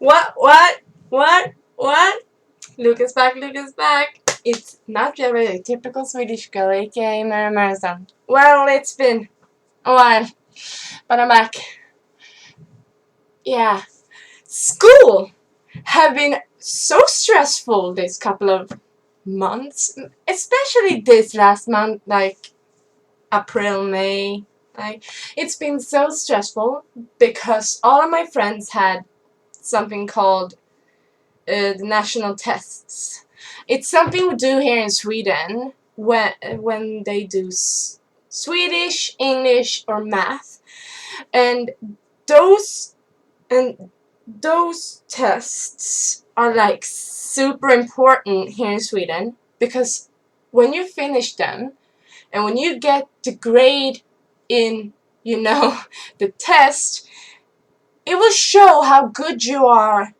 What? Lucas back, Lucas back. It's not really typical Swedish girl, aka Marisa. Well, it's been a while, but I'm back. Yeah. School have been so stressful this couple of months, especially this last month, like April, May. Like, it's been so stressful because all of my friends had something called the national tests. It's something we do here in Sweden when they do Swedish, English, or math, and those those tests are like super important here in Sweden because when you finish them and when you get the grade in, the test, it will show how good you are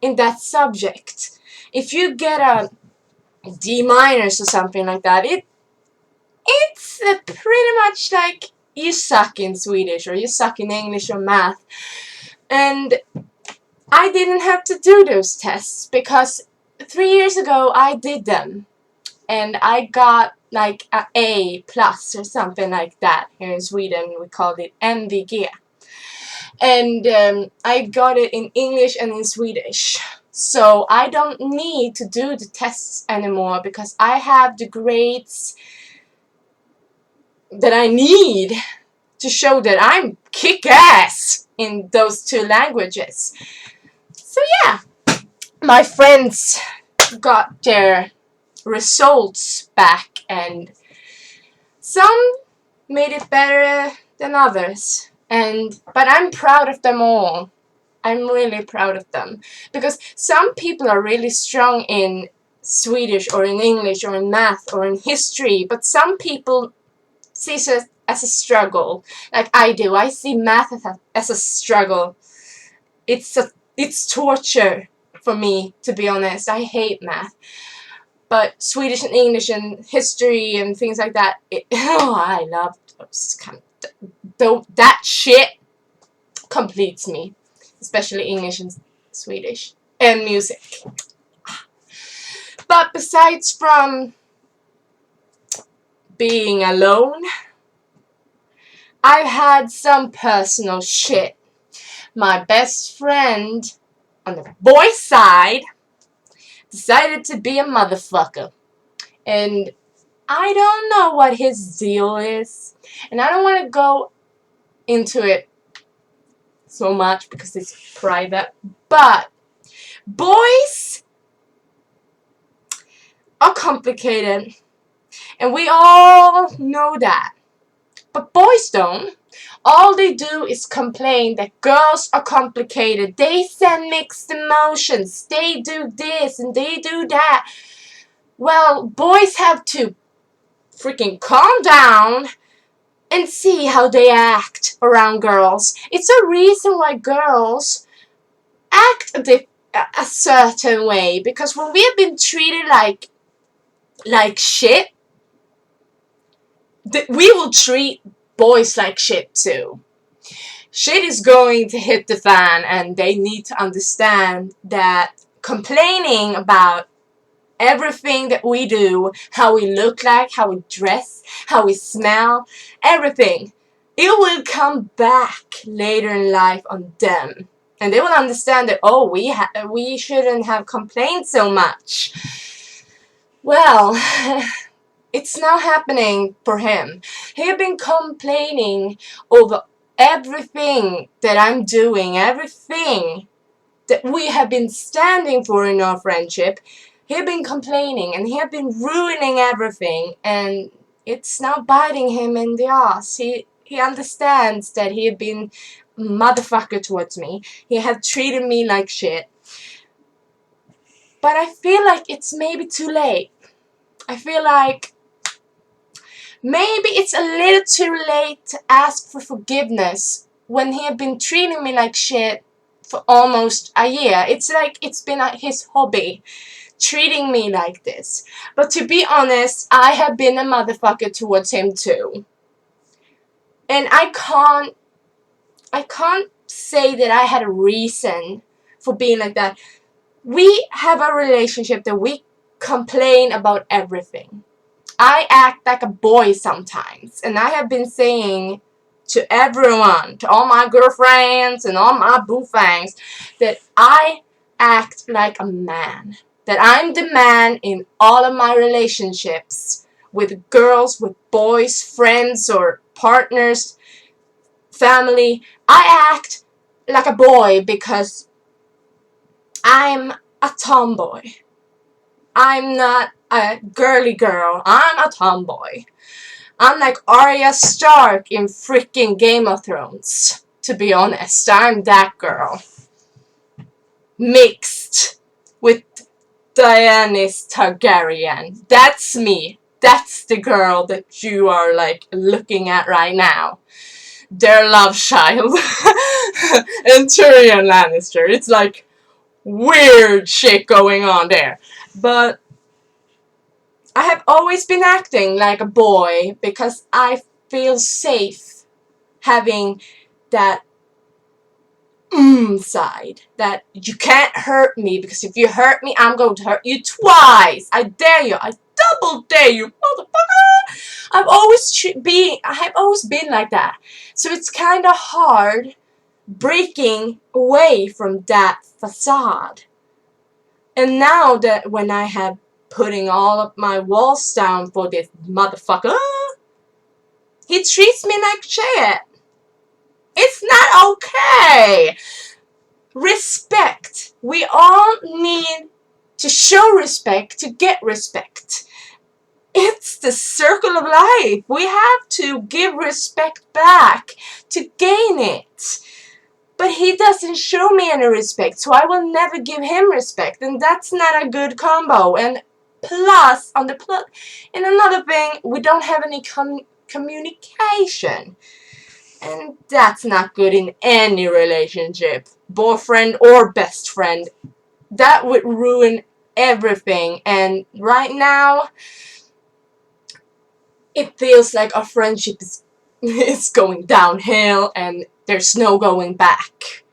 in that subject. If you get a D minus or something like that, it's pretty much like you suck in Swedish or you suck in English or math. And I didn't have to do those tests because 3 years ago I did them and I got like a A plus or something like that. Here in Sweden we called it MVG. And I got it in English and in Swedish. So I don't need to do the tests anymore because I have the grades that I need to show that I'm kick-ass in those two languages. So yeah, my friends got their results back and some made it better than others. But I'm proud of them all. I'm really proud of them because some people are really strong in Swedish or in English or in math or in history, but some people see it as a struggle, like I do. I see math as a struggle. It's torture for me, to be honest. I hate math, but Swedish and English and history and things like that, I love those that shit completes me. Especially English and Swedish. And music. But besides from being alone, I've had some personal shit. My best friend on the boy side decided to be a motherfucker. And I don't know what his deal is. And I don't want to go into it so much because it's private, but boys are complicated and we all know that, but boys don't. All they do is complain that girls are complicated. They send mixed emotions, they do this and they do that. Well, boys have to freaking calm down and see how they act around girls. It's a reason why girls act a certain way, because when we have been treated like shit, we will treat boys like shit too. Shit is going to hit the fan, and they need to understand that complaining about everything that we do, how we look like, how we dress, how we smell, everything, it will come back later in life on them. And they will understand that, oh, we shouldn't have complained so much. Well, it's now happening for him. He had been complaining over everything that I'm doing, everything that we have been standing for in our friendship. He had been complaining and he had been ruining everything, and it's now biting him in the ass. He understands that he had been a motherfucker towards me. He had treated me like shit. But I feel like it's maybe too late. I feel like maybe it's a little too late to ask for forgiveness when he had been treating me like shit for almost a year. It's like it's been his hobby, treating me like this. But to be honest, I have been a motherfucker towards him too. And I can't say that I had a reason for being like that. We have a relationship that we complain about everything. I act like a boy sometimes, and I have been saying to everyone, to all my girlfriends and all my boofangs, that I act like a man. That I'm the man in all of my relationships with girls, with boys, friends, or partners, family. I act like a boy because I'm a tomboy. I'm not a girly girl. I'm a tomboy. I'm like Arya Stark in freaking Game of Thrones. To be honest, I'm that girl. Mixed with Daenerys Targaryen. That's me. That's the girl that you are like looking at right now. Their love child. And Tyrion Lannister. It's like weird shit going on there. But I have always been acting like a boy because I feel safe having that side. That you can't hurt me, because if you hurt me, I'm going to hurt you twice. I dare you. I double dare you, motherfucker. I have always been like that. So it's kind of hard breaking away from that facade. And now that when I have putting all of my walls down for this motherfucker, he treats me like shit. It's not okay. Respect. We all need to show respect to get respect. It's the circle of life. We have to give respect back to gain it. But he doesn't show me any respect, so I will never give him respect, and that's not a good combo. And plus, and another thing, we don't have any communication, and that's not good in any relationship, boyfriend or best friend. That would ruin everything. And right now, it feels like our friendship is going downhill, and there's no going back.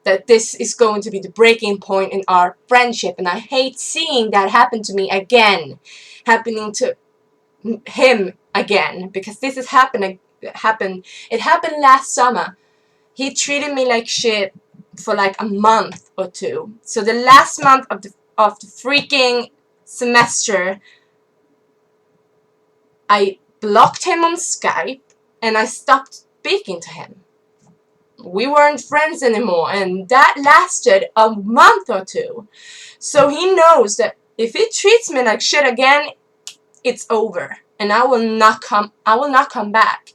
That this is going to be the breaking point in our friendship, and I hate seeing that happen to me again, happening to him again, because this has happened. It happened last summer. He treated me like shit for like a month or two. So the last month of the freaking semester, I blocked him on Skype and I stopped speaking to him. We weren't friends anymore, and that lasted a month or two. So he knows that if he treats me like shit again, it's over, and I will not come back,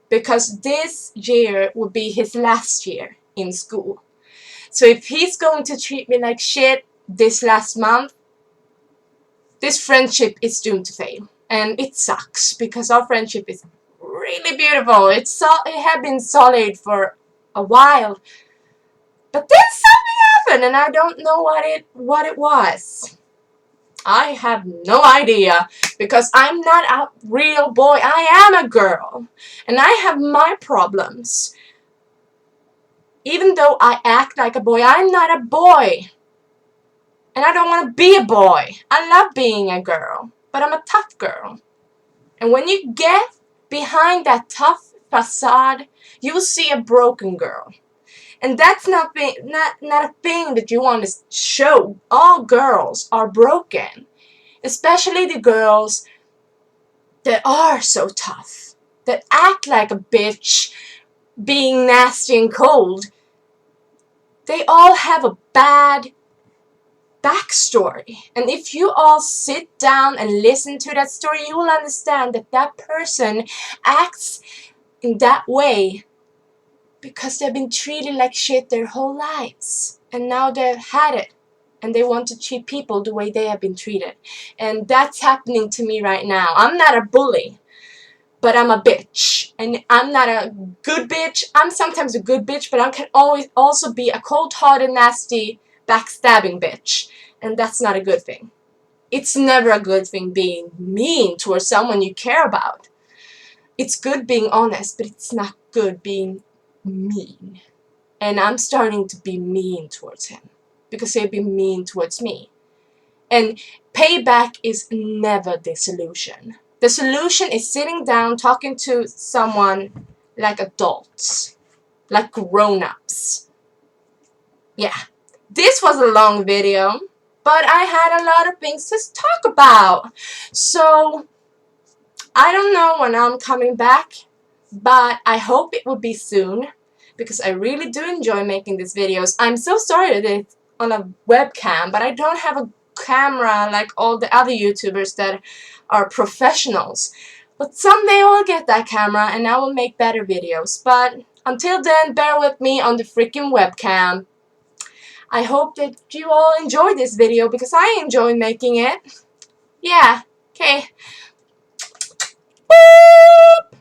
because this year will be his last year in school. So if he's going to treat me like shit this last month, this friendship is doomed to fail. And it sucks, because our friendship is really beautiful. It had been solid for a while, but then something happened, and I don't know what it was. I have no idea, because I'm not a real boy. I am a girl, and I have my problems. Even though I act like a boy, I'm not a boy. And I don't want to be a boy. I love being a girl, but I'm a tough girl. And when you get behind that tough facade, you will see a broken girl. And that's not a thing that you want to show. All girls are broken. Especially the girls that are so tough. That act like a bitch, being nasty and cold. They all have a bad backstory. And if you all sit down and listen to that story, you will understand that that person acts in that way because they've been treated like shit their whole lives. And now they've had it. And they want to treat people the way they have been treated. And that's happening to me right now. I'm not a bully, but I'm a bitch. And I'm not a good bitch. I'm sometimes a good bitch, but I can always also be a cold-hearted, nasty, backstabbing bitch. And that's not a good thing. It's never a good thing being mean towards someone you care about. It's good being honest, but it's not good being mean. And I'm starting to be mean towards him. because they've been mean towards me. And payback is never the solution. The solution is sitting down, talking to someone like adults, like grown-ups. Yeah, this was a long video, but I had a lot of things to talk about. So, I don't know when I'm coming back, but I hope it will be soon, because I really do enjoy making these videos. I'm so sorry that it's on a webcam, but I don't have a camera like all the other YouTubers that are professionals. But someday I will get that camera and I will make better videos. But until then, bear with me on the freaking webcam. I hope that you all enjoyed this video, because I enjoy making it. Yeah, okay. Boop!